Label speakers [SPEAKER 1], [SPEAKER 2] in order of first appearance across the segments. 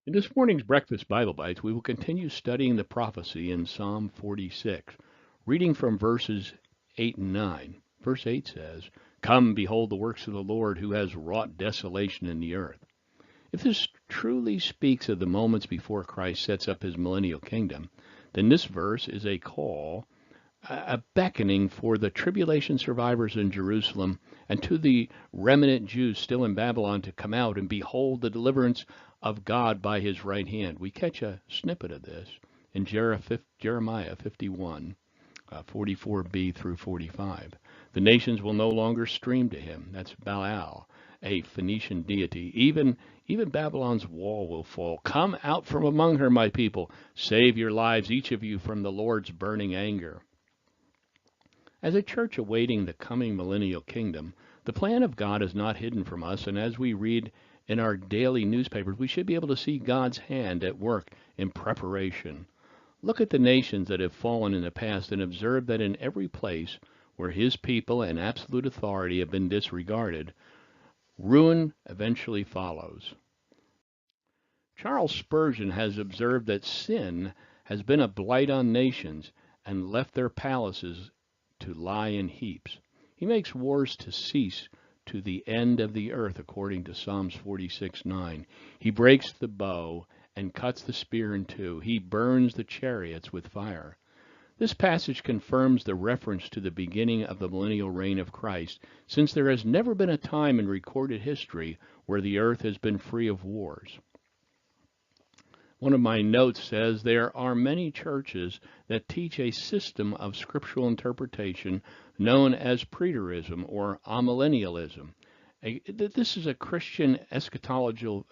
[SPEAKER 1] In this morning's Breakfast Bible Bites, we will continue studying the prophecy in Psalm 46, reading from verses 8 and 9. Verse 8 says, "Come, behold the works of the Lord, who has wrought desolation in the earth." If this truly speaks of the moments before Christ sets up his millennial kingdom, then this verse is a call, a beckoning for the tribulation survivors in Jerusalem and to the remnant Jews still in Babylon to come out and behold the deliverance of God by his right hand. We catch a snippet of this in Jeremiah 51, 44b through 45. The nations will no longer stream to him. That's Baal, a Phoenician deity. Even Babylon's wall will fall. Come out from among her, my people. Save your lives, each of you, from the Lord's burning anger. As a church awaiting the coming millennial kingdom, the plan of God is not hidden from us, and as we read in our daily newspapers, we should be able to see God's hand at work in preparation. Look at the nations that have fallen in the past and observe that in every place where his people and absolute authority have been disregarded, ruin eventually follows. Charles Spurgeon has observed that sin has been a blight on nations and left their palaces to lie in heaps. He makes wars to cease to the end of the earth, according to Psalms 46:9. He breaks the bow and cuts the spear in two. He burns the chariots with fire. This passage confirms the reference to the beginning of the millennial reign of Christ, since there has never been a time in recorded history where the earth has been free of wars. One of my notes says there are many churches that teach a system of scriptural interpretation known as preterism or amillennialism. This is a Christian eschatological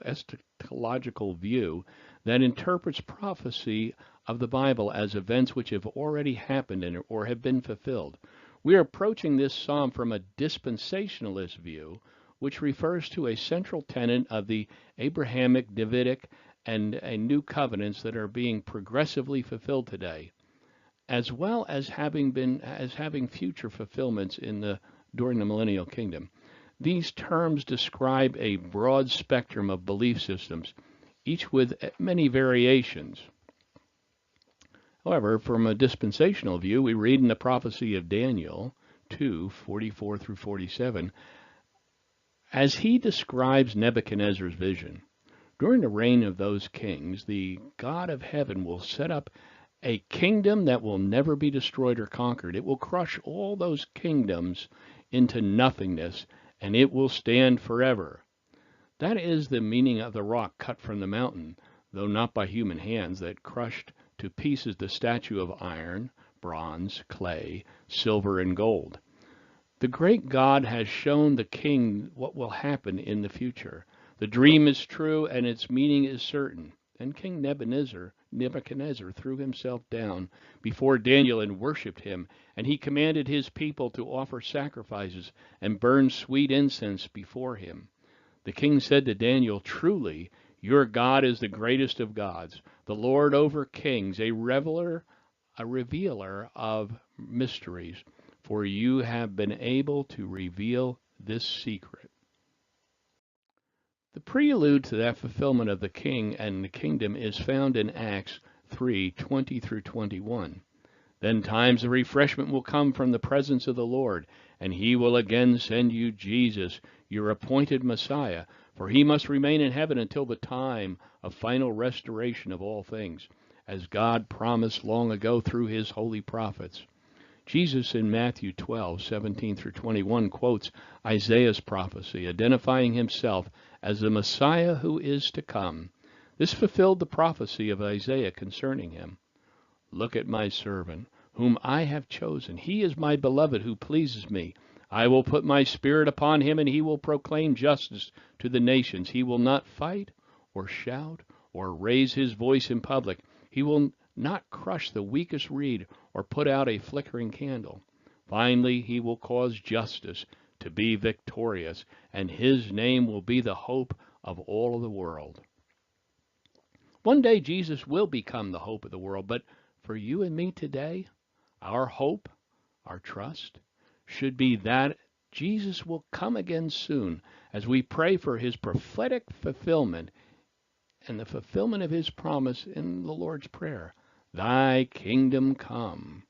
[SPEAKER 1] view that interprets prophecy of the Bible as events which have already happened or have been fulfilled. We are approaching this psalm from a dispensationalist view, which refers to a central tenet of the Abrahamic, Davidic, and new covenants that are being progressively fulfilled today, as well as having future fulfillments during the millennial kingdom. These terms describe a broad spectrum of belief systems, each with many variations. However, from a dispensational view, we read in the prophecy of Daniel 2:44 through 47, as he describes Nebuchadnezzar's vision. During the reign of those kings, the God of heaven will set up a kingdom that will never be destroyed or conquered. It will crush all those kingdoms into nothingness, and it will stand forever. That is the meaning of the rock cut from the mountain, though not by human hands, that crushed to pieces the statue of iron, bronze, clay, silver, and gold. The great God has shown the king what will happen in the future. The dream is true and its meaning is certain. Then King Nebuchadnezzar threw himself down before Daniel and worshipped him, and he commanded his people to offer sacrifices and burn sweet incense before him. The king said to Daniel, "Truly, your God is the greatest of gods, the Lord over kings, a revealer of mysteries, for you have been able to reveal this secret." The prelude to that fulfillment of the king and the kingdom is found in Acts 3:20 through 21. Then times of refreshment will come from the presence of the Lord, and he will again send you Jesus, your appointed Messiah, for he must remain in heaven until the time of final restoration of all things, as God promised long ago through his holy prophets. Jesus in Matthew 12:17 through 21 quotes Isaiah's prophecy, identifying himself as the Messiah who is to come. This fulfilled the prophecy of Isaiah concerning him. "Look at my servant, whom I have chosen. He is my beloved who pleases me. I will put my spirit upon him, and he will proclaim justice to the nations. He will not fight or shout or raise his voice in public. He will not crush the weakest reed or put out a flickering candle. Finally, he will cause justice to be victorious, and his name will be the hope of all the world." One day Jesus will become the hope of the world, but for you and me today, our hope, our trust, should be that Jesus will come again soon as we pray for his prophetic fulfillment and the fulfillment of his promise in the Lord's Prayer. Thy kingdom come.